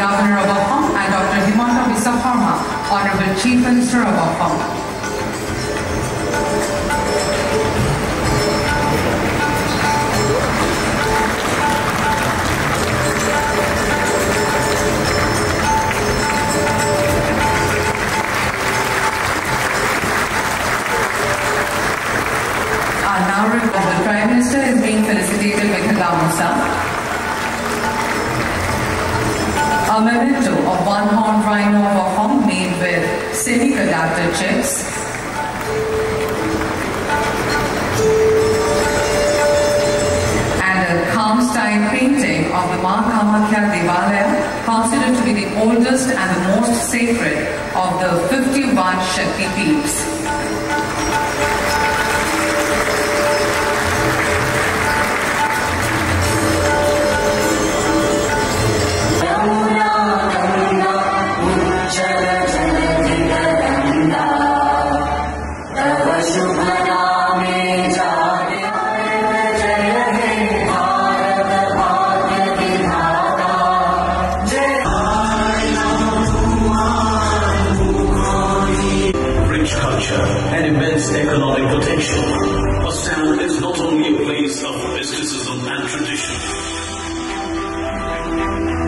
Governor of Assam, and Dr. Himanta Biswa Sarma, Honorable Chief Minister of Assam. Now the Prime Minister is being felicitated with a gamusa. A memento of one-horned rhino of Assam made with semiconductor chips. And a Kham-style painting of the Ma Kamakhya Devalaya, considered to be the oldest and the most sacred of the 51 Shakti Peeths. And immense economic potential. Assam is not only a place of mysticism and tradition,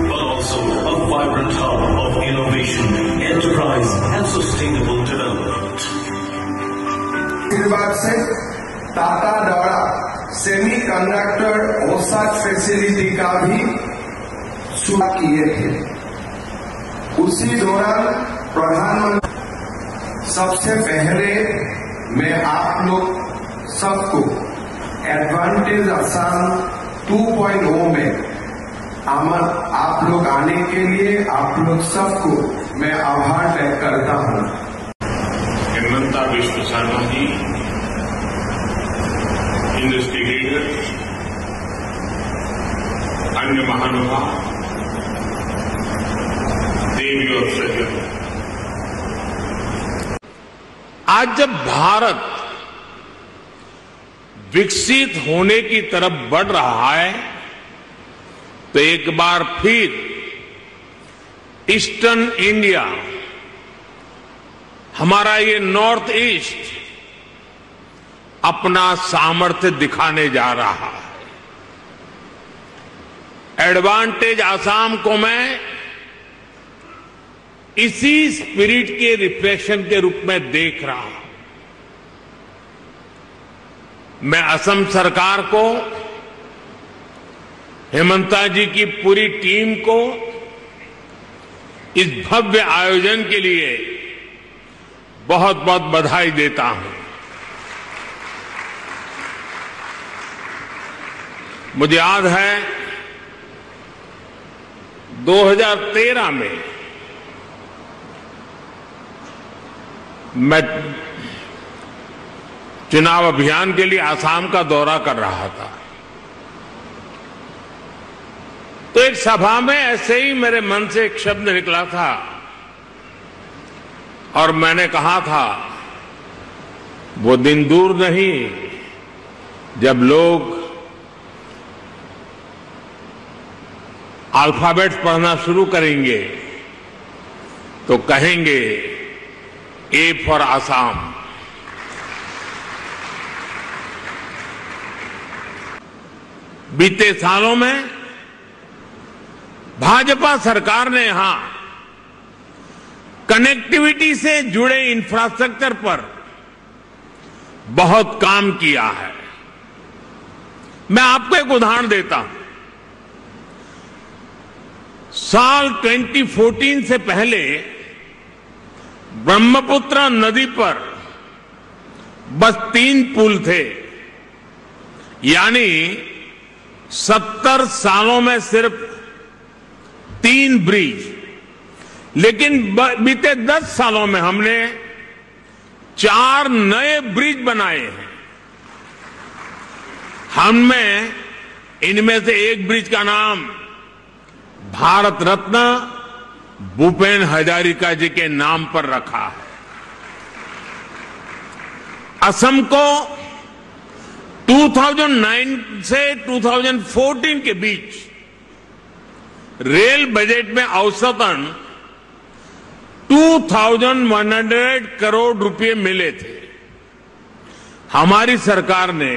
but also a vibrant hub of innovation, enterprise, and sustainable development. से टाटा द्वारा semiconductor ओसाट facility का भी शुरू किए थे। उसी दौरान प्रधानमंत्री सबसे पहले मैं आप लोग सबको एडवांटेज असम 2.0 में आप लोग आने के लिए आप लोग सबको मैं आभार व्यक्त करता हूं। हिमंता बिस्वा शर्मा जी, इंडस्ट्री लीडर, अन्य महानुभाव, देवी और सज्जन, आज जब भारत विकसित होने की तरफ बढ़ रहा है तो एक बार फिर ईस्टर्न इंडिया, हमारा ये नॉर्थ ईस्ट अपना सामर्थ्य दिखाने जा रहा है। एडवांटेज आसाम को मैं इसी स्पिरिट के रिफ्लेक्शन के रूप में देख रहा हूं। मैं असम सरकार को, हेमंता जी की पूरी टीम को इस भव्य आयोजन के लिए बहुत बहुत बधाई देता हूं। मुझे याद है 2013 में मैं चुनाव अभियान के लिए आसाम का दौरा कर रहा था, तो एक सभा में ऐसे ही मेरे मन से एक शब्द निकला था और मैंने कहा था, वो दिन दूर नहीं जब लोग अल्फाबेट पढ़ना शुरू करेंगे तो कहेंगे ए फॉर आसाम। बीते सालों में भाजपा सरकार ने यहां कनेक्टिविटी से जुड़े इंफ्रास्ट्रक्चर पर बहुत काम किया है। मैं आपको एक उदाहरण देता हूं। साल 2014 से पहले ब्रह्मपुत्र नदी पर बस 3 पुल थे, यानी 70 सालों में सिर्फ 3 ब्रिज। लेकिन बीते 10 सालों में हमने 4 नए ब्रिज बनाए हैं। हमने इनमें से एक ब्रिज का नाम भारत रत्न भूपेन हजारिका जी के नाम पर रखा है। असम को 2009 से 2014 के बीच रेल बजट में औसतन 2,100 करोड़ रुपए मिले थे। हमारी सरकार ने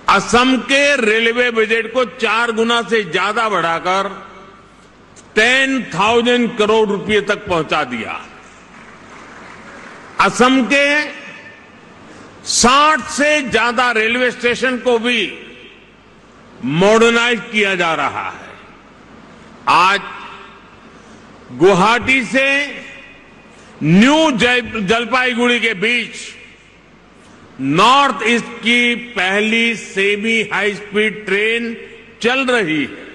असम के रेलवे बजट को 4 गुना से ज्यादा बढ़ाकर 10,000 करोड़ रुपए तक पहुंचा दिया। असम के 60 से ज्यादा रेलवे स्टेशन को भी मॉडर्नाइज किया जा रहा है। आज गुवाहाटी से न्यू जलपाईगुड़ी के बीच नॉर्थ ईस्ट की पहली सेमी हाई स्पीड ट्रेन चल रही है।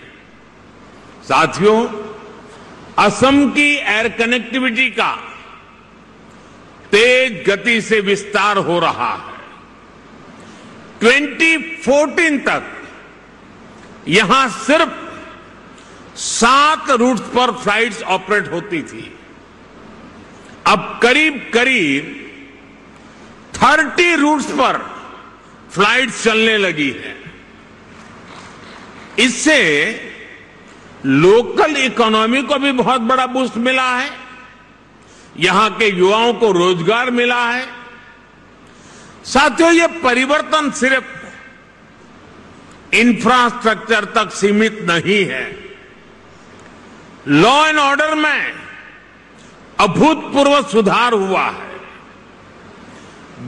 साथियों, असम की एयर कनेक्टिविटी का तेज गति से विस्तार हो रहा है। 2014 तक यहां सिर्फ 7 रूट्स पर फ्लाइट्स ऑपरेट होती थी। अब करीब करीब 30 रूट्स पर फ्लाइट्स चलने लगी है। इससे लोकल इकोनॉमी को भी बहुत बड़ा बूस्ट मिला है। यहां के युवाओं को रोजगार मिला है। साथियों, ये परिवर्तन सिर्फ इंफ्रास्ट्रक्चर तक सीमित नहीं है। लॉ एंड ऑर्डर में अभूतपूर्व सुधार हुआ है।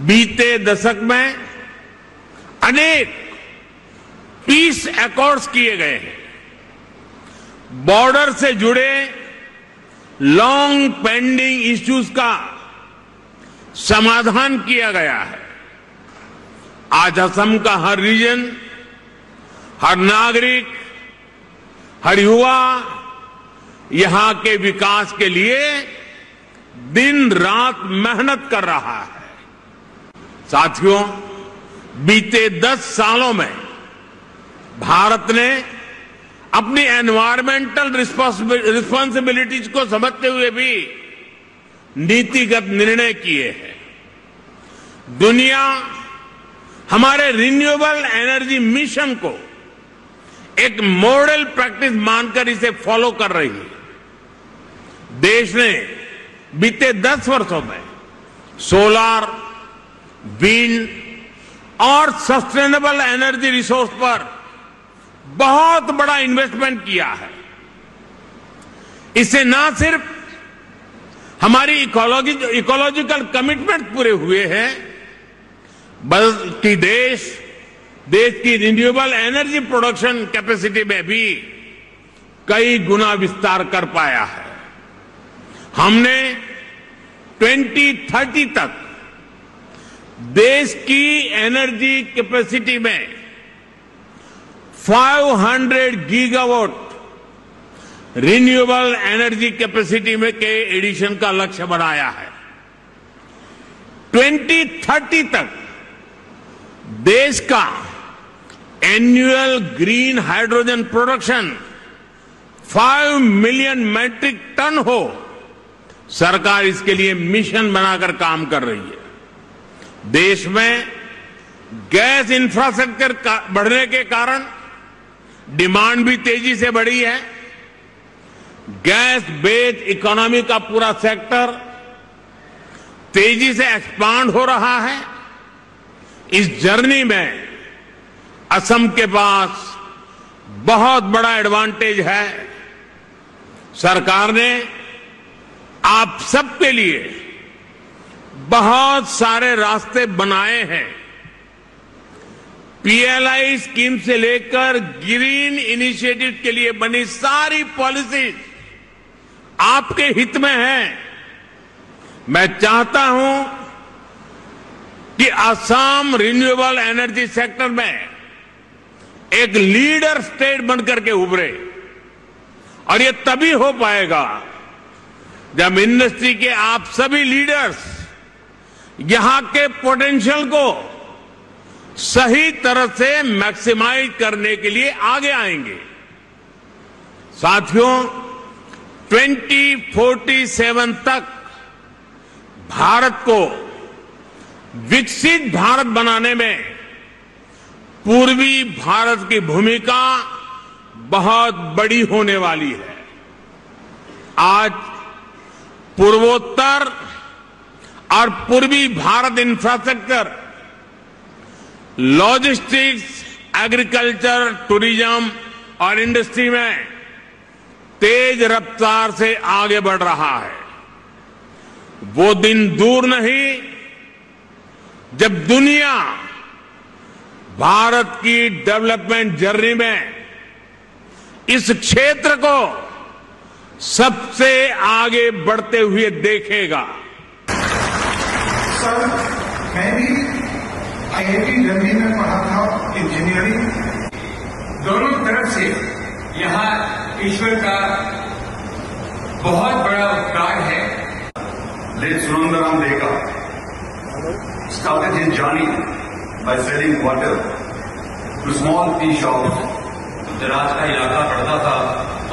बीते दशक में अनेक पीस एकॉर्ड्स किए गए हैं। बॉर्डर से जुड़े लॉन्ग पेंडिंग इश्यूज का समाधान किया गया है। आज असम का हर रीजन, हर नागरिक, हर युवा यहां के विकास के लिए दिन रात मेहनत कर रहा है। साथियों, बीते 10 सालों में भारत ने अपनी एनवायरमेंटल रिस्पॉन्सिबिलिटीज को समझते हुए भी नीतिगत निर्णय किए हैं। दुनिया हमारे रिन्यूएबल एनर्जी मिशन को एक मॉडल प्रैक्टिस मानकर इसे फॉलो कर रही है। देश ने बीते 10 वर्षों में सोलर, विंड और सस्टेनेबल एनर्जी रिसोर्स पर बहुत बड़ा इन्वेस्टमेंट किया है। इससे न सिर्फ हमारी इकोलॉजिकल कमिटमेंट पूरे हुए हैं, बल्कि देश की रिन्यूएबल एनर्जी प्रोडक्शन कैपेसिटी में भी कई गुना विस्तार कर पाया है। हमने 2030 तक देश की एनर्जी कैपेसिटी में 500 गीगावाट रिन्यूएबल एनर्जी कैपेसिटी में के एडिशन का लक्ष्य बनाया है। 2030 तक देश का annual green hydrogen production 5 million metric ton हो, सरकार इसके लिए मिशन बनाकर काम कर रही है। देश में गैस इंफ्रास्ट्रक्चर बढ़ने के कारण डिमांड भी तेजी से बढ़ी है। गैस बेस्ड इकोनॉमी का पूरा सेक्टर तेजी से एक्सपांड हो रहा है। इस जर्नी में असम के पास बहुत बड़ा एडवांटेज है। सरकार ने आप सबके लिए बहुत सारे रास्ते बनाए हैं। पीएलआई स्कीम से लेकर ग्रीन इनिशिएटिव के लिए बनी सारी पॉलिसीज आपके हित में है। मैं चाहता हूं कि असम रिन्यूएबल एनर्जी सेक्टर में एक लीडर स्टेट बनकर के उभरे, और ये तभी हो पाएगा जब इंडस्ट्री के आप सभी लीडर्स यहां के पोटेंशियल को सही तरह से मैक्सिमाइज करने के लिए आगे आएंगे। साथियों, 2047 तक भारत को विकसित भारत बनाने में पूर्वी भारत की भूमिका बहुत बड़ी होने वाली है। आज पूर्वोत्तर और पूर्वी Bharat infrastructure, logistics, agriculture, tourism और इंडस्ट्री में तेज रफ्तार से आगे बढ़ रहा है। वो दिन दूर नहीं जब दुनिया भारत की डेवलपमेंट जर्नी में इस क्षेत्र को सबसे आगे बढ़ते हुए देखेगा। सर, मैं भी IIT दिल्ली में पढ़ा था इंजीनियरिंग। दोनों तरफ से यहाँ ईश्वर का बहुत बड़ा उपकार है। Late Sunandaram Deka started his journey by selling water to small tea shops. Gujarat का इलाका पड़ता था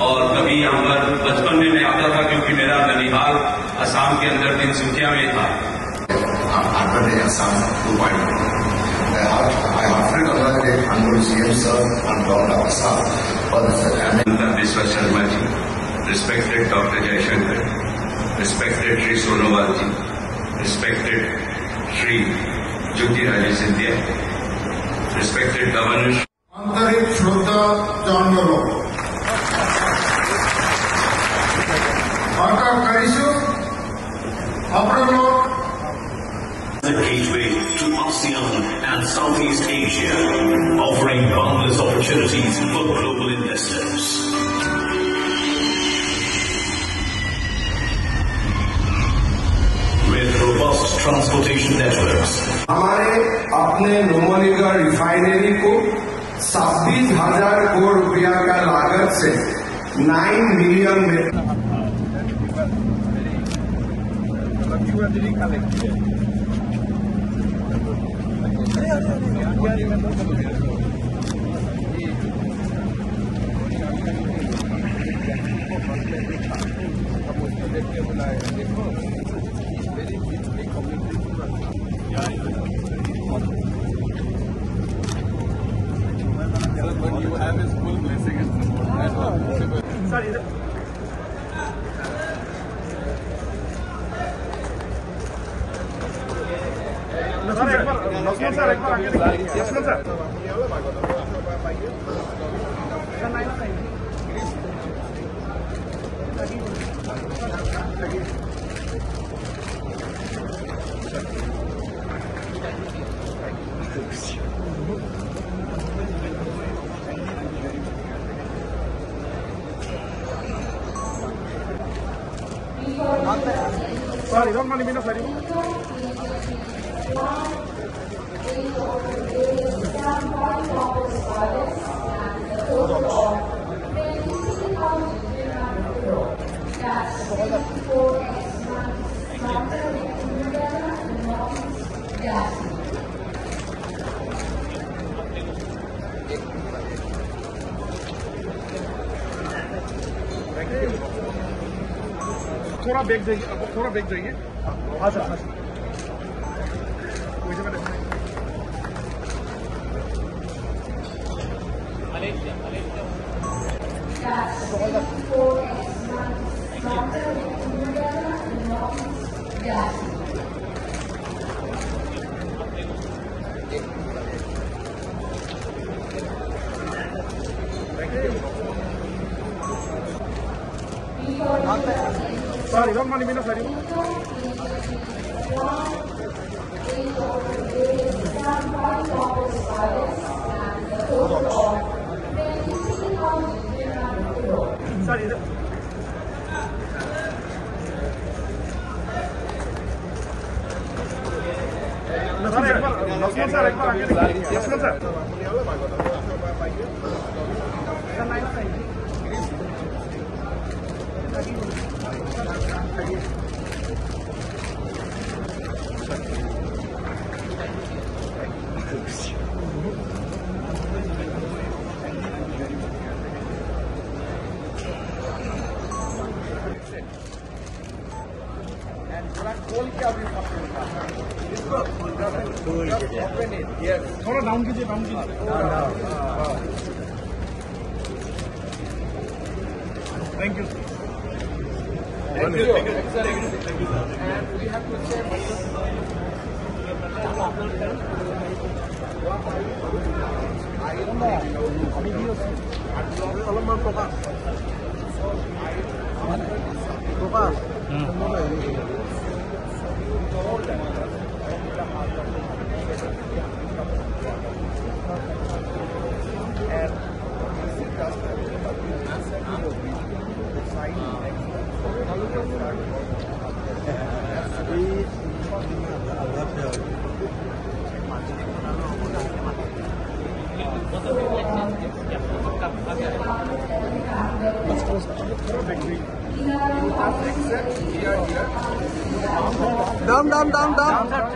और कभी यहाँ पर बचपन में मैं आता था क्योंकि मेरा ननिहाल असम के अंदर तिनसुकिया में था। Biswa Sarma ji, respected doctor Jaishankar, respected Shri Sonowal ji, respected Shri Jyotiraditya Scindia, respected governor. आंतरिक श्रद्धा जानवरों आका करिसु अपनो The gateway to ASEAN and Southeast Asia, offering boundless opportunities for global investors. With robust transportation networks, हमारे अपने नुमलीगढ़ रिफाइनरी को 26,000 करोड़ रुपया का लागत से 9 मिलियन में थोड़ा बैग जाइए, थोड़ा बैग जाइए। हाँ सर, हाँ sir. Sorry, don't mind me, no, sorry. Sorry. थोड़ा डाउन कीजिए, डाउन कीजिए। Thank you. Thank you. And we have to say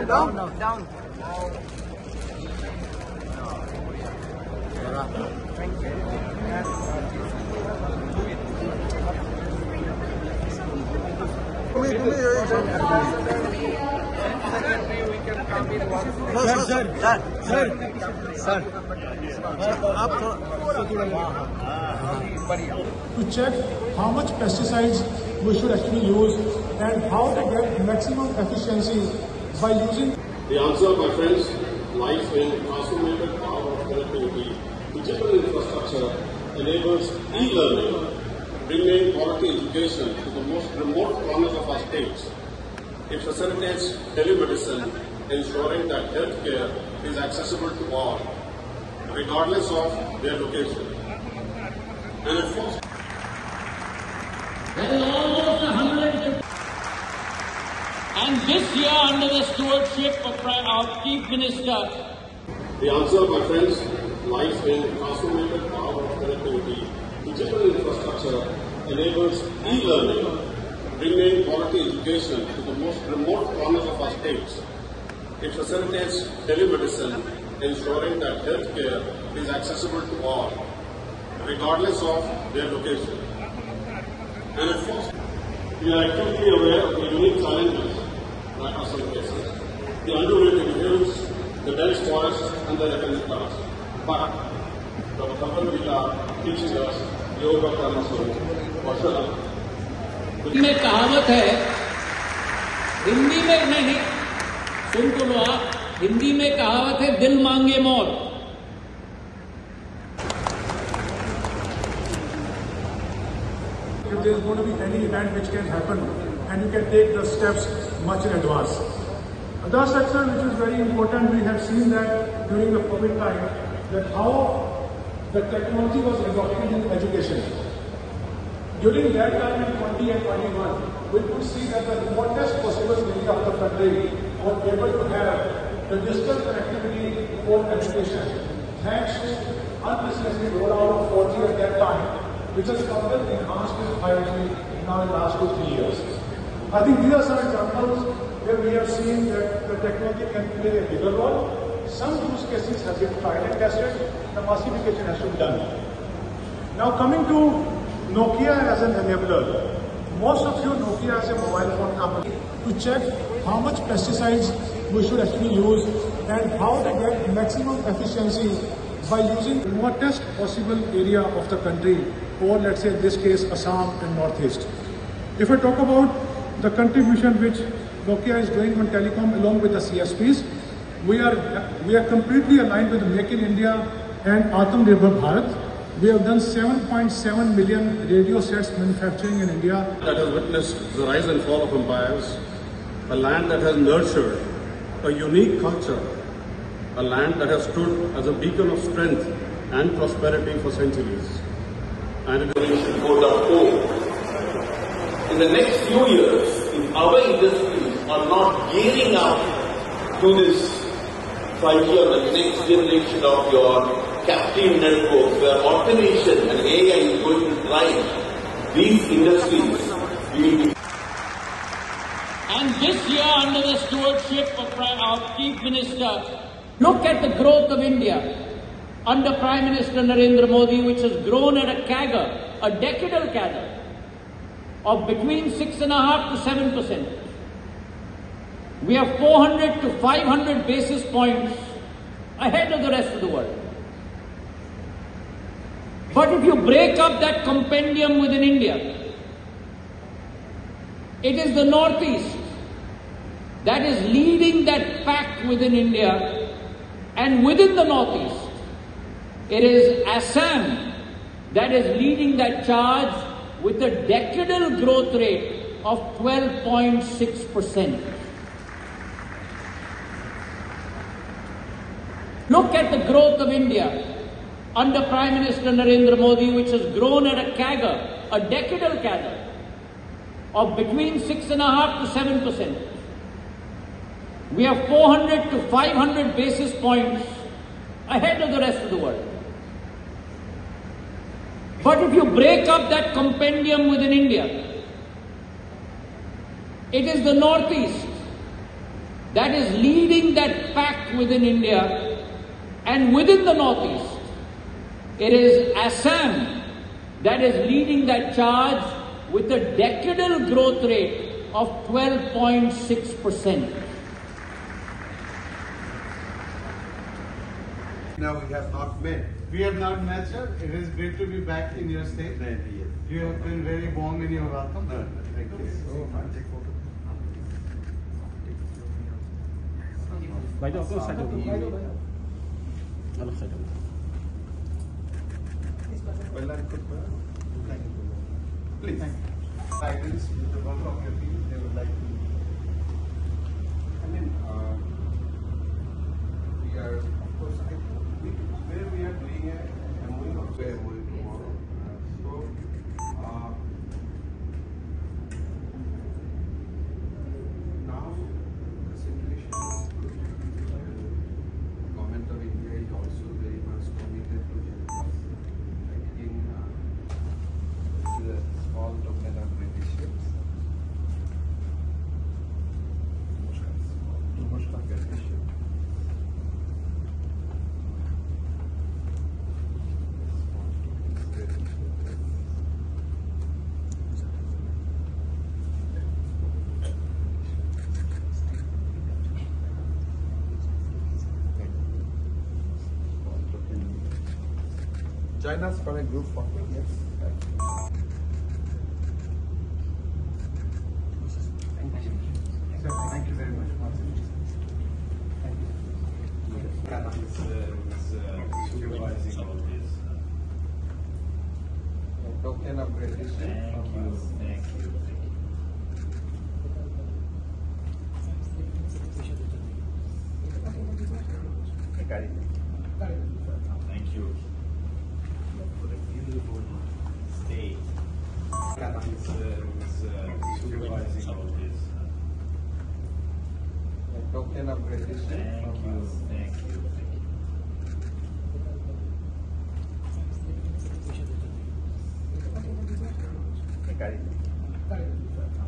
down. To check how much pesticides we should actually use and how to get maximum efficiency by using. The answer, my friends, lies in transformative power of connectivity. Digital infrastructure enables e-learning, bringing quality education to the most remote corners of our states. It facilitates telemedicine, ensuring that healthcare is accessible to all, regardless of their location. And it fosters. There is almost 100. And this year, under the stewardship of our Chief Minister. The answer, my friends, lies in transformative power of connectivity. Digital infrastructure enables e-learning, bringing quality education to the most remote corners of our states. It facilitates telemedicine, ensuring that healthcare is accessible to all, regardless of their location. And it fosters. We are acutely aware of the unique challenges that are some cases. The undulating hills, the dense forests, and the ecological. But Dr. Kapil Gita teaches us yoga karma स्वरूप में कहावत है, हिंदी में नहीं, सुन तो लो आप, हिंदी में कहावत है दिल मांगे मोर। If there is going to be any event which can happen and you can take the steps much in advance. The sector which is very important, we have seen that during the COVID time, that how the technology was adopted in education. During that time in 20 and 21, we could see that the remotest possible area of the country was able to have the digital connectivity for education, thanks to unprecedented rollout of 4G at that time, which has further enhanced with 5G now in the last 2-3 years. I think these are some examples where we have seen that the technology can play a bigger role. Some use cases have been tried and tested, the massification has to be done. Now coming to Nokia as an enabler. Most of you Nokia as a mobile phone company to check how much pesticides we should actually use and how to get maximum efficiency by using the remotest possible area of the country, or let's say in this case Assam and Northeast. If I talk about the contribution which Nokia is doing on telecom along with the CSPs, we are completely aligned with Make in India and Atmanirbhar Bharat. We have done 7.7 million radio sets manufacturing in India. That has witnessed the rise and fall of empires, a land that has nurtured a unique culture, a land that has stood as a beacon of strength and prosperity for centuries. And it should go down home. In the next few years, if our industries are not gearing up to this 5G or the next generation of your captive networks, where automation and AI is going to drive these industries, we will be. And this year, under the stewardship of our Chief Minister, look at the growth of India under Prime Minister Narendra Modi, which has grown at a CAGR, a decadal CAGR, of between 6.5% to 7%. We are 400 to 500 basis points ahead of the rest of the world. But if you break up that compendium within India, It is the Northeast that is leading that pack within India, and within the Northeast, it is Assam that is leading that charge with a decadal growth rate of 12.6%. Look at the growth of India under Prime Minister Narendra Modi, which has grown at a CAGR, a decadal CAGR, of between 6.5% to 7%. We are 400 to 500 basis points ahead of the rest of the world. But if you break up that compendium within India, it is the Northeast that is leading that pack within India, and within the Northeast, it is Assam that is leading that charge with a decadal growth rate of 12.6%. Now we have not met. We have not met, sir. It is great to be back in your state. You have been very warm in your welcome. Thank you so much. Please. Guidance with the work of your team, they would like to. We are, of course, where we are doing a MOU, also a MOU tomorrow. Now the situation is good. Government of India is also very much committed to taking the small token of apprenticeships. Join us for a group photo. Yes. Thank you. Sir, thank you very much. Thank you. Supervising all this. Token of gratitude. Thank you. Thank you for the beautiful state. Supervising all this. Token of gratitude. Thank you.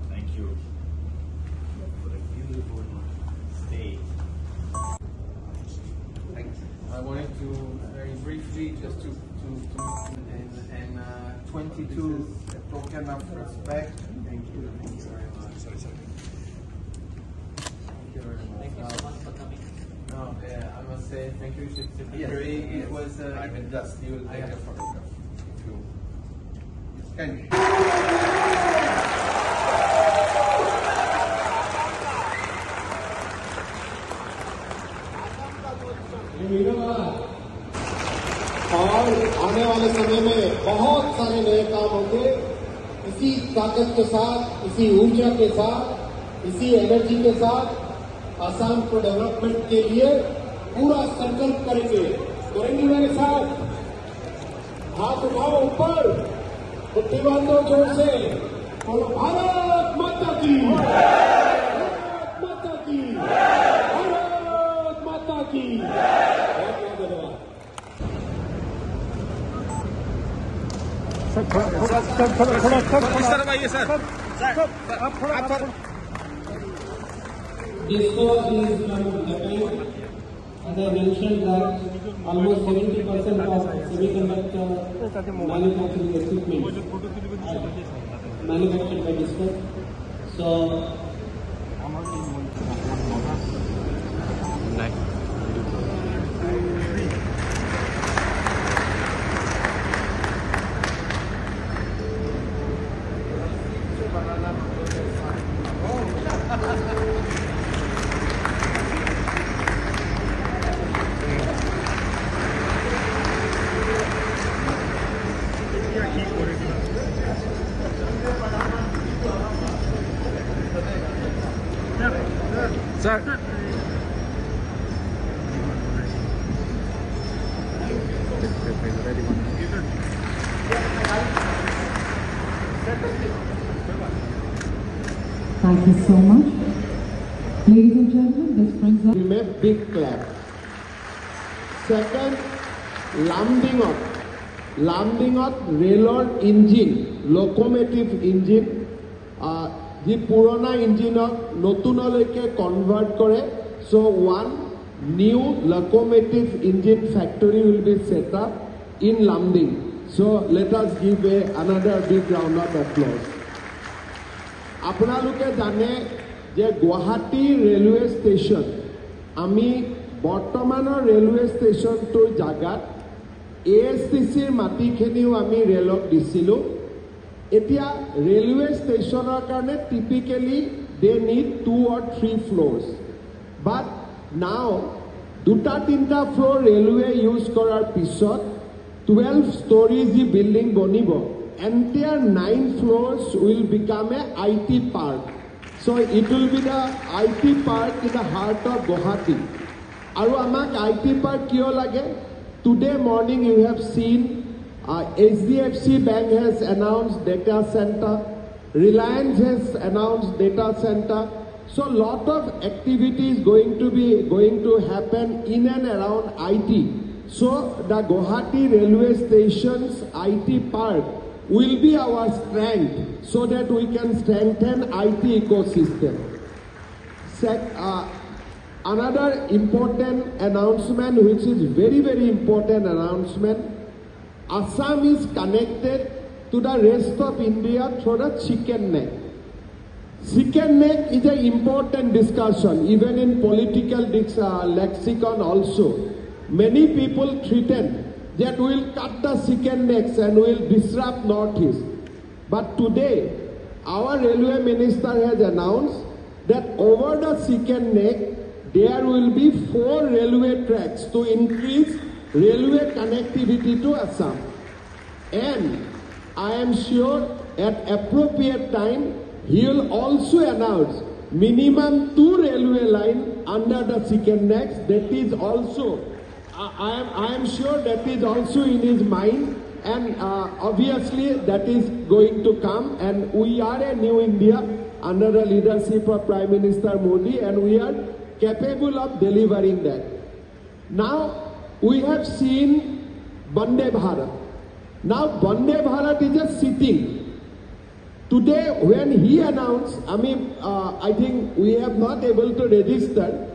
Thank you for the beautiful state. I wanted to very briefly just to and 22 token of respect. Thank you very much. Sorry. Thank you very much. Thank you so much for coming. No, yeah, I must say thank you, Secretary. Yes. It was. I mean, just you will take a photograph. If you can. और आने वाले समय में बहुत सारे नए काम होंगे। इसी ताकत के साथ, इसी ऊर्जा के साथ, इसी एनर्जी के साथ आसाम को डेवलपमेंट के लिए पूरा संकल्प करेंगे मेरे साथ। हाथ उठाओ ऊपर, मुट्ठी बांधो जोर से, बोलो भारत माता की, भारत माता की, भारत माता की। DISCO is from Japan. As I mentioned that almost 70% of semiconductor manufacturing equipment are manufactured by DISCO. So Sir. Thank you so much. Ladies and gentlemen, this brings up... We made big clap. Second, Lamdingot railor engine, locomotive engine, the purana engine notunoleke convert kore. So one new locomotive engine factory will be set up in Lamding. So let us give another big round of applause. আপোনালোকে জানে যে Guwahati railway station আমি বৰ্তমানৰ railway ষ্টেচনটোৰ জাগাত এএছটিচিৰ মাটিখিনিও আমি ৰেলক দিছিলোঁ এতিয়া railway ষ্টেচনৰ কাৰণে typically they need 2 or 3 floors but now দুটা তিনটা ফ্লোৰ ৰেলৱে ইউজ কৰাৰ পিছত 12 stories the building bonibo entire 9 floors will become a IT park. So it will be the IT park in the heart of Guwahati. Aru amak IT park kiyo lage? Today morning you have seen HDFC Bank has announced data center, Reliance has announced data center. So lot of activities going to happen in and around IT. So the Guwahati railway station's IT park will be our strength so that we can strengthen IT ecosystem. Another important announcement, which is very, very important announcement, Assam is connected to the rest of India through the chicken neck. Chicken neck is an important discussion, even in political lexicon also. Many people threaten that we will cut the chicken necks and we will disrupt Northeast. But today, our railway minister has announced that over the chicken neck, there will be 4 railway tracks to increase railway connectivity to Assam. And I am sure at appropriate time, he will also announce minimum 2 railway lines under the chicken necks. That is also I am sure that is also in his mind, and obviously that is going to come, and we are a new India under the leadership of Prime Minister Modi, and we are capable of delivering that. Now we have seen Vande Bharat. Now Vande Bharat is just sitting. Today when he announced, I think we have not able to register.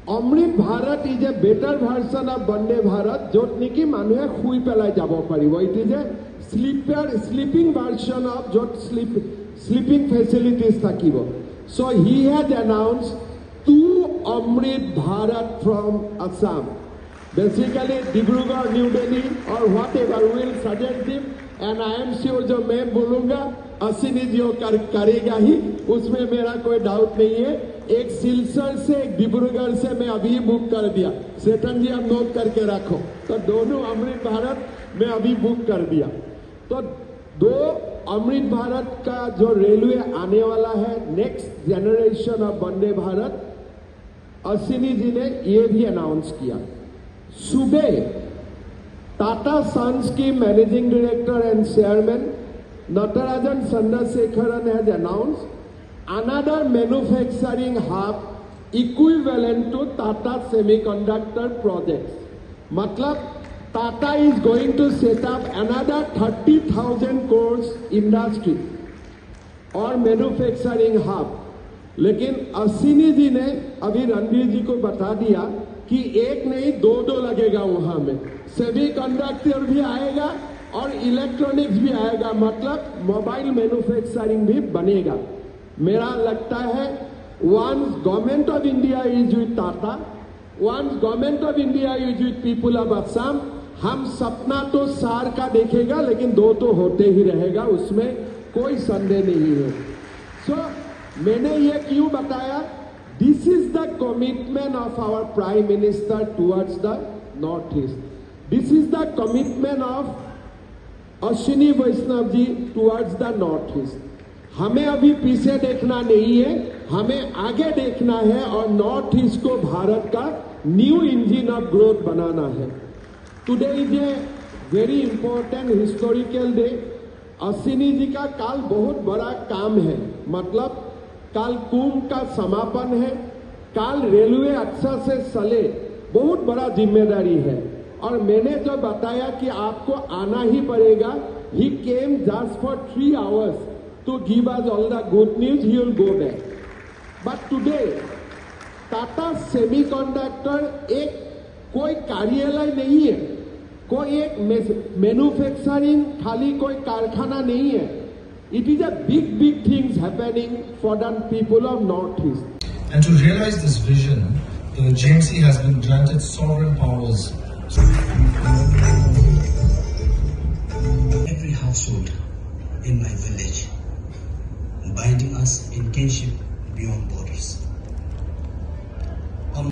Amrit Bharat is a better version of Vande Bharat, jot niki manue hui pelai jabo paribo. It is a sleeping version of jot sleeping facilities thakibo. So he had announced 2 Amrit Bharat from Assam. Basically Dibrugarh, New Delhi or whatever will suggest him, and I am sure jo main bolunga Ashini jo करेगा ही, उसमें मेरा कोई doubt नहीं है. एक सिलचर से एक डिब्रूगढ़ से मैं अभी बुक कर दिया. सेठन जी आप नोट करके रखो. तो दोनों अमृत भारत में अभी बुक कर दिया. तो 2 अमृत भारत का जो रेलवे आने वाला है, next generation of Vande Bharat, Ashwini ji ने ये भी अनाउंस किया. सुबह टाटा सन्स की managing director and chairman Natarajan Chandrasekharan has announced another manufacturing hub equivalent to Tata Semiconductor projects. Matlab, Tata is going to set up another 30,000 crores industry or manufacturing hub. लेकिन अश्विनी जी ने अभी रणवीर जी को बता दिया कि एक नहीं 2 लगेगा वहां में. सेमीकंडक्टर भी आएगा और इलेक्ट्रॉनिक्स भी आएगा, मतलब मोबाइल मैन्युफैक्चरिंग भी बनेगा. मेरा लगता है once government of India is with Tata, once government of India is with people of Assam, हम सपना तो सार का देखेगा, लेकिन 2 तो होते ही रहेगा, उसमें कोई संदेह नहीं है. So मैंने ये क्यों बताया? This is the commitment of our prime minister towards the North East. This is the commitment of Ashwini Vaishnaw ji towards the North East. हमें अभी पीछे देखना नहीं है, हमें आगे देखना है और नॉर्थ ईस्ट को भारत का न्यू इंजन ऑफ ग्रोथ बनाना है. Today is a very important historical day. Ashwini ji का काल बहुत बड़ा काम है, मतलब काल कुंभ का समापन है, काल रेलवे अच्छा से चले, बहुत बड़ा जिम्मेदारी है. और मैंने जो बताया कि आपको आना ही पड़ेगा, he came just for 3 hours to give us all the good news. He will go back. But today, Tata semiconductor एक कोई कार्यालय नहीं है, कोई एक मैन्युफैक्चरिंग खाली कोई कारखाना नहीं है. It is a big things happening for the people of North East. And to realize this vision, the GMC has been granted sovereign powers. Every household in my village, binding us in kinship beyond borders.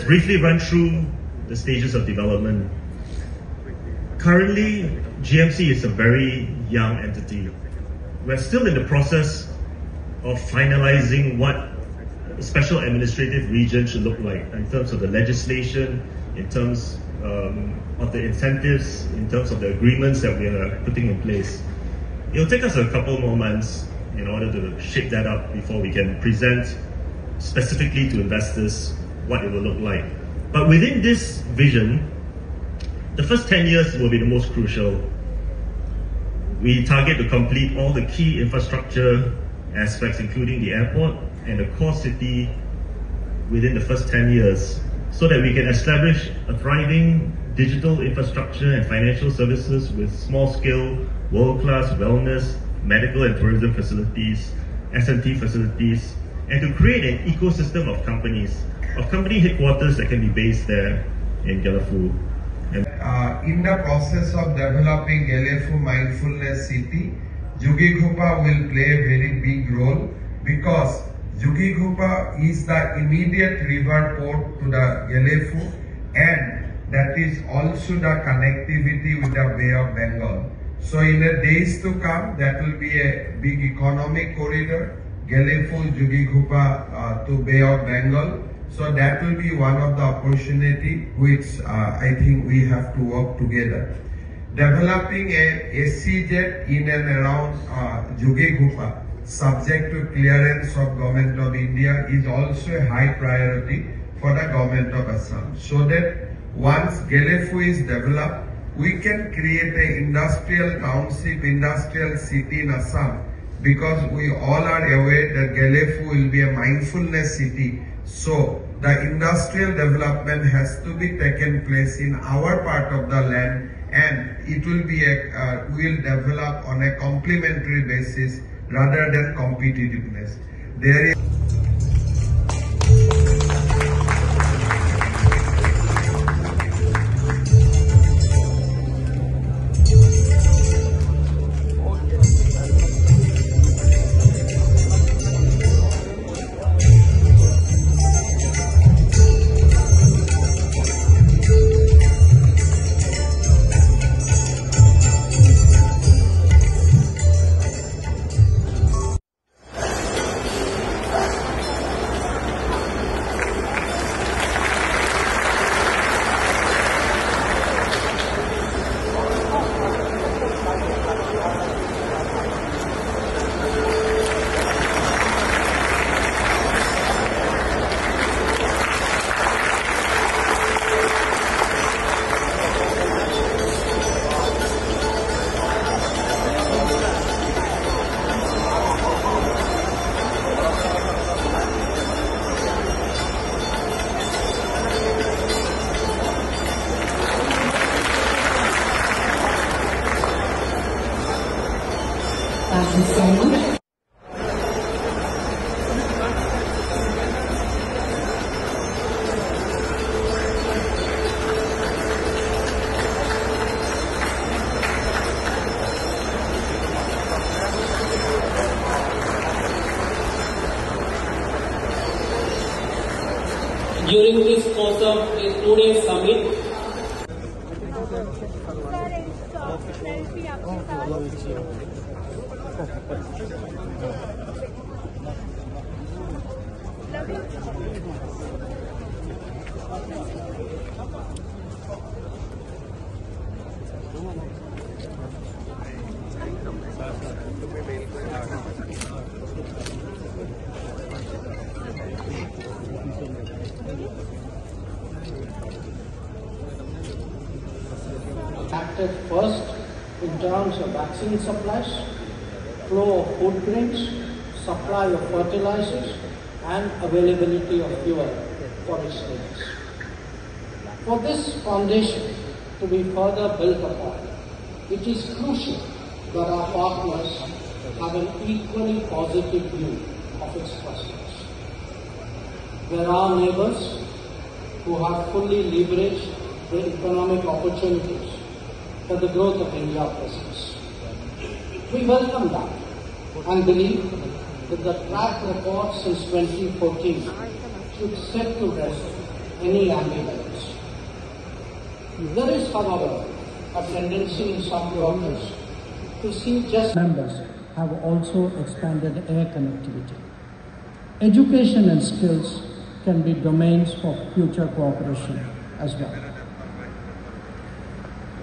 Briefly run through the stages of development. Currently, GMC is a very young entity. We're still in the process of finalizing what a special administrative region should look like in terms of the legislation, in terms of the incentives, in terms of the agreements that we are putting in place. It'll take us a couple more months in order to shape that up before we can present specifically to investors what it will look like. But within this vision, the first 10 years will be the most crucial. We target to complete all the key infrastructure aspects, including the airport and the core city, within the first 10 years, so that we can establish a thriving digital infrastructure and financial services with small-scale, world-class wellness, medical and tourism facilities, S&T facilities, and to create an ecosystem of companies, of company headquarters that can be based there in Galafu. In the process of developing Galafu Mindfulness City, Jugighopa will play a very big role, because Jugighopa is the immediate river port to the Galafu, and that is also the connectivity with the Bay of Bengal. So in the days to come, that will be a big economic corridor, Galafu, Jugighopa to Bay of Bengal. So that will be one of the opportunity which I think we have to work together. Developing a SEZ in and around Jugighopa, subject to clearance of Government of India, is also a high priority for the Government of Assam. So that once Galafu is developed, we can create an industrial township, industrial city in Assam, because we all are aware that Galafu will be a mindfulness city. So the industrial development has to be taken place in our part of the land, and it will be will develop on a complementary basis rather than competitiveness. There is During this course of the 2-day summit, acted first in terms of vaccine supplies, flow of food grains, supply of fertilizers, and availability of fuel for its needs. For this foundation to be further built upon, it is crucial that our partners have an equally positive view of its prospects. There are neighbors who have fully leveraged the economic opportunities that the growth of India presents. We welcome that and believe that the track record since 2014 should set to rest any ambivalence. There is, however, a tendency in some quarters to see just members have also expanded air connectivity. Education and skills can be domains for future cooperation as well.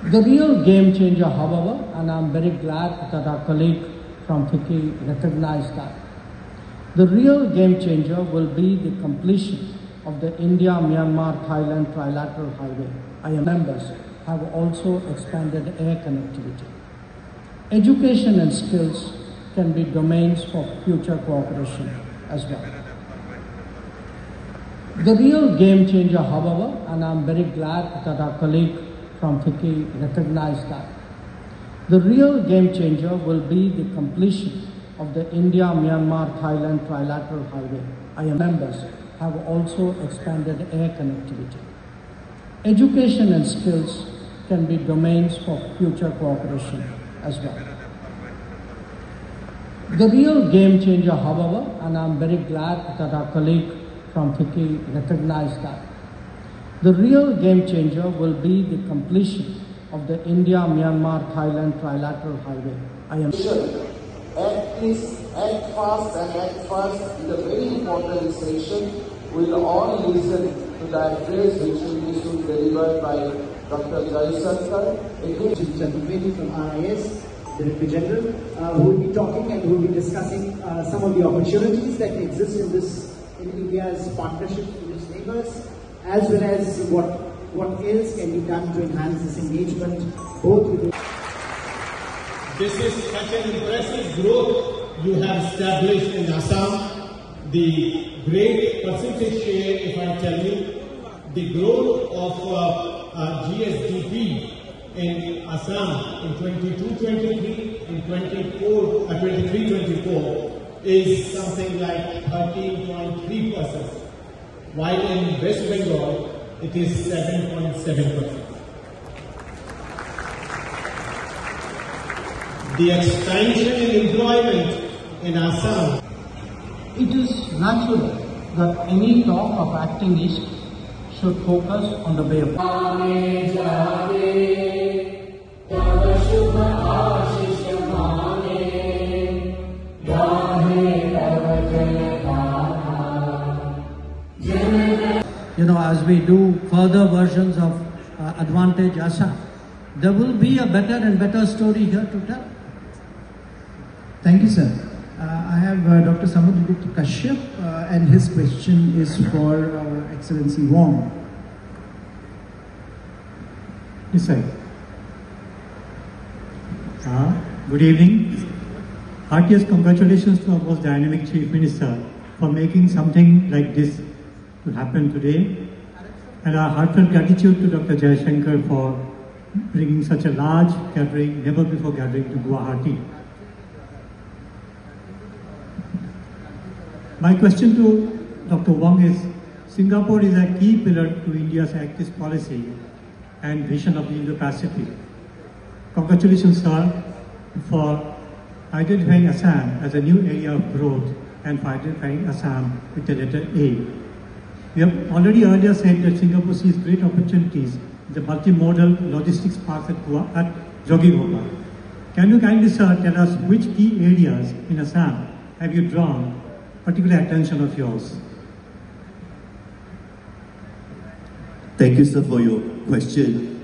The real game changer, however, and I'm very glad that our colleague from FICCI recognized that, the real game changer will be the completion of the India-Myanmar-Thailand trilateral highway. IM members have also expanded air connectivity. Education and skills can be domains for future cooperation as well. The real game changer, however, and I'm very glad that our colleague from FICCI recognized that, the real game changer will be the completion of the India-Myanmar-Thailand trilateral highway. IM members have also expanded air connectivity. Education and skills can be domains for future cooperation as well. The real game changer, however, and I'm very glad that our colleague from FICCI recognized that, the real game changer will be the completion of the India-Myanmar-Thailand trilateral highway. Act fast and act fast is a very important session. We'll all listen to the address which will be soon delivered by Dr. Jaishankar. Chaturvedi from RIS, Director General, who will be talking and who will be discussing some of the opportunities that exist in India's partnerships with its neighbors, as well as what else can be done to enhance this engagement, both with This is such an impressive growth you have established in Assam. The great percentage share, if I tell you, the growth of GSDP in Assam in 22-23, in 23-24 is something like 13.3%, while in West Bengal it is 7.7%. The expansion in employment in Assam. It is natural that any talk of acting east should focus on the Bay of as we do further versions of Advantage Assam, there will be a better and better story here to tell. Thank you, sir. I have Dr. Samudragupta Kashyap, and his question is for Our Excellency Wong. Yes, sir. Good evening. Heartiest congratulations to our most dynamic Chief Minister for making something like this to happen today, and our heartfelt gratitude to Dr. Jaishankar for bringing such a large gathering, never before gathering, to Guwahati. My question to Dr. Wong is, Singapore is a key pillar to India's Act East policy and vision of the Indo-Pacific. Congratulations, sir, for identifying Assam as a new area of growth and for identifying Assam with the letter A. We have already earlier said that Singapore sees great opportunities in the multimodal logistics parks at Jogighopa. Can you kindly, sir, tell us which key areas in Assam have you drawn particular attention of yours? Thank you, sir, for your question.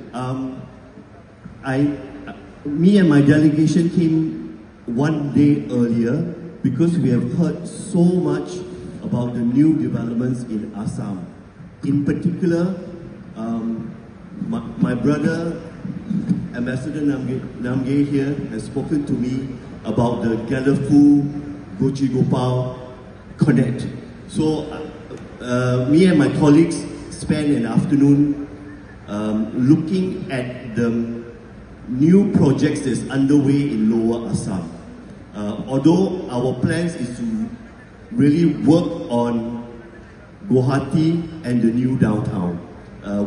Me and my delegation came one day earlier because we have heard so much about the new developments in Assam. In particular, my brother, Ambassador Namgay here, has spoken to me about the Galafu-Gochigopal Connect. So me and my colleagues spent an afternoon looking at the new projects that's underway in Lower Assam. Although our plans is to really work on Guwahati and the new downtown.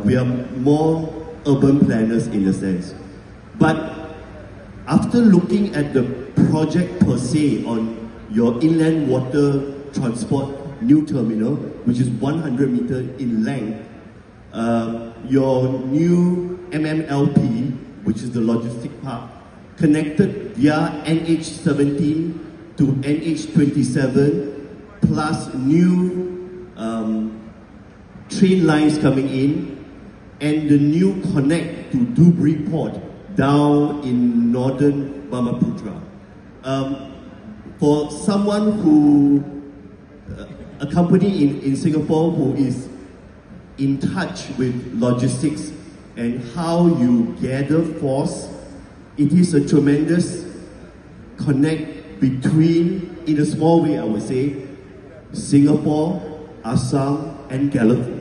We are more urban planners in a sense. But after looking at the project per se on your inland water transport new terminal, which is 100 meters in length, your new MMLP, which is the logistic park, connected via NH17 to NH27, plus new train lines coming in, and the new connect to Dhubri Port down in northern Brahmaputra. For someone who, a company in Singapore who is in touch with logistics and how you gather force, it is a tremendous connect between, in a small way I would say, Singapore, Assam and Galafu.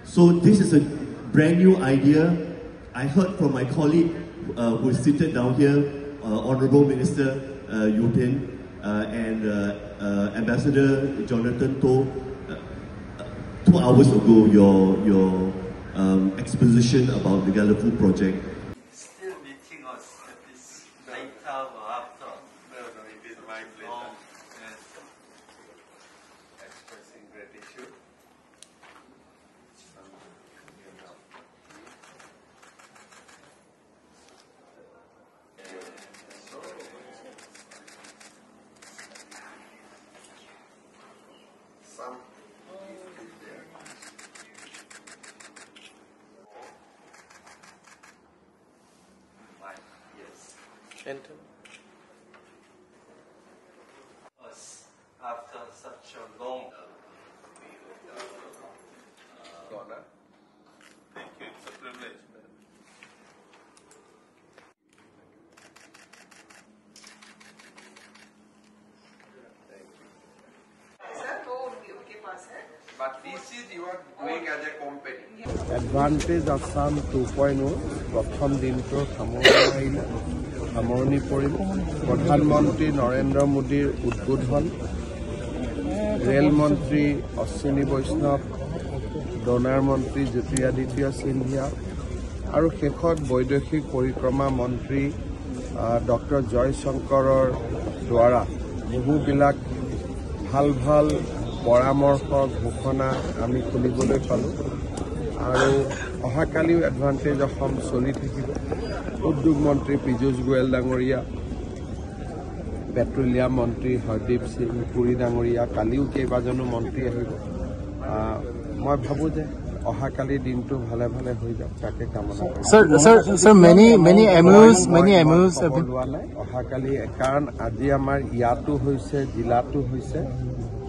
So this is a brand new idea. I heard from my colleague who is seated down here, Honorable Minister Yupin and Ambassador Jonathan Toh, 2 hours ago, your exposition about the Galafu project. Still meeting us at this late hour after. No, it is my pleasure. Expressing gratitude. Some Enter. us after such a long honor. Thank you, it's a privilege. But this is you are doing as a company. Advantage Assam 2.0 প্ৰথম দিনটোৰ সামৰণি পৰিল প্ৰধানমন্ত্ৰী নৰেন্দ্ৰ মোদীৰ উদ্বোধন rail মন্ত্ৰী অশ্বিনী বৈষ্ণৱ donor মন্ত্ৰী জ্যোতিৰাদিত্য সিন্ধিয়া আৰু শেষত বৈদেশিক পৰিক্ৰমা মন্ত্ৰী ডক্টৰ জয়শংকৰৰ দ্বাৰা বহুবিলাক ভাল পৰামৰ্শ ঘোষণা আমি শুনিবলৈ পালোঁ আৰু অহাকালিও এডভান্টেজ অসম চলি থাকিব উদ্যোগ মন্ত্ৰী পীযুষ গোয়েল ডাঙৰীয়া পেট্ৰলিয়াম মন্ত্ৰী হৰদীপ সিং পুৰী ডাঙৰীয়া কালিও কেইবাজনো মন্ত্ৰী আহিব মই ভাবোঁ যে অহাকালি দিনটো ভালে হৈ যাওক তাকে কামনা কৰিছোঁ Sir, many MOUs have been লোৱা নাই অহাকালি কাৰণ আজি আমাৰ ইয়াতো হৈছে জিলাতো হৈছে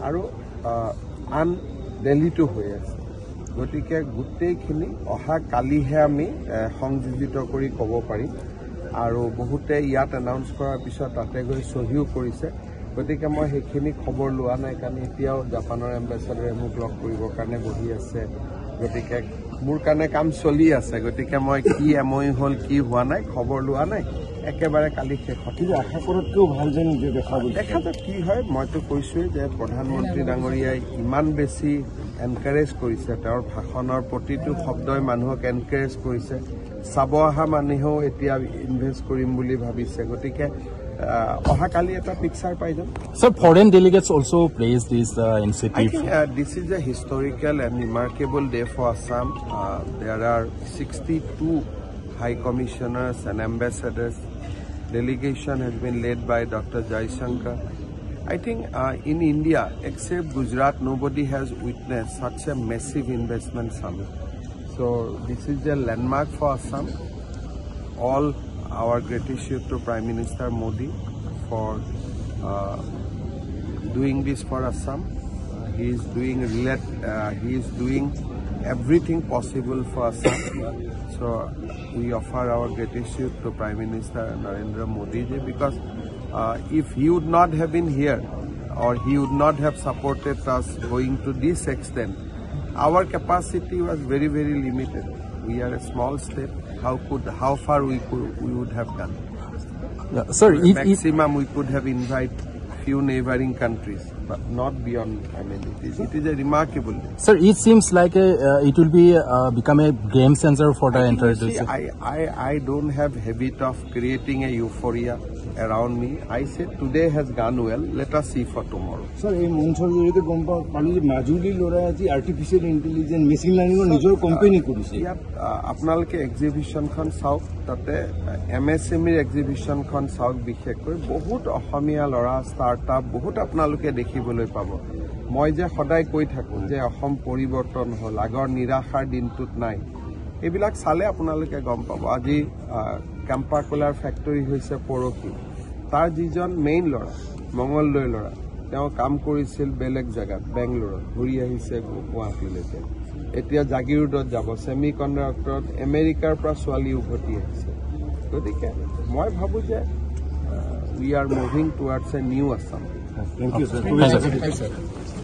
আৰু আন দিল্লীতো হৈ আছে গতিকে গোটেইখিনি অহাকালিহে আমি সংযোজিত কৰি ক'ব পাৰিম আৰু বহুতে ইয়াত এনাউন্স কৰাৰ পিছত তাতে গৈ সহিও কৰিছে গতিকে মই সেইখিনি খবৰ লোৱা নাই কাৰণ এতিয়াও জাপানৰ এম্বেছাডৰে মোক লগ কৰিবৰ কাৰণে বহি আছে গতিকে মোৰ কাৰণে কাম চলি আছে গতিকে মই কি এমই হ'ল কি হোৱা নাই খবৰ লোৱা নাই একেবাৰে কালি শেষ কিন্তু আশা কৰাতকৈও ভাল যেন দেখা যাওক কি হয় মইতো কৈছোৱেই যে প্ৰধানমন্ত্ৰী ডাঙৰীয়াই ইমান বেছি এনকাৰেজ কৰিছে তেওঁৰ ভাষণৰ প্ৰতিটো শব্দই মানুহক এনকাৰেজ কৰিছে চাব অহা মানুহেও এতিয়া ইনভেষ্ট কৰিম বুলি ভাবিছে গতিকে ohakali eta picture pai jam. Sir, foreign delegates also praised this initiative. I think this is a historical and remarkable day for Assam. There are 62 high commissioners and ambassadors. Delegation has been led by Dr. Jaishankar. I think in India, except Gujarat, nobody has witnessed such a massive investment summit. So this is a landmark for Assam. All our gratitude to Prime Minister Modi for doing this for Assam. He is doing everything possible for Assam. So we offer our gratitude to Prime Minister Narendra Modi ji, because if he would not have been here, or he would not have supported us going to this extent, our capacity was very, very limited. We are a small state. How far we would have done? Yeah, sir, maximum we could have invited few neighboring countries, but not beyond. I mean, it is a remarkable day. Sir, it seems like it will be become a game changer for the entire. I don't have habit of creating a euphoria around me. I said today has gone well. Let us see for tomorrow. Sir, এই মঞ্চৰ জৰিয়তে গম পালো যে মাজুলী ল'ৰাই আজি artificial intelligence machine লাৰ্নিঙৰ নিজৰ company কৰিছে। ইয়াত আপোনালোকে এক্সিবিশনখন চাওক, তাতে MSMEৰ এক্সিবিশনখন চাওক, বিশেষকৈ বহুত অসমীয়া ল'ৰা ষ্টাৰ্টআপ বহুত আপোনালোকে দেখিবলৈ পাব। মই যে সদায় কৈ থাকো যে অসম পৰিৱৰ্তন হ'ল, আগৰ নিৰাশাৰ দিনটোত নাই। এইবিলাক চালে আপোনালোকে গম পাব। আজি কেম্পাকুলাৰ ফেক্টৰী হৈছে পৰখি, তাৰ যিজন মেইন ল'ৰা মঙলদৈ ল'ৰা, তেওঁ কাম কৰিছিল বেলেগ জেগাত বেংগলোৰত, ঘূৰি আহিছে গুৱাহাটীলৈকে। এতিয়া জাগিৰোডত যাব, ছেমি কণ্ডাক্টৰত আমেৰিকাৰ পৰা ছোৱালী উভতি আহিছে। গতিকে মই ভাবো যে we are moving towards a new Assam. Thank you, sir.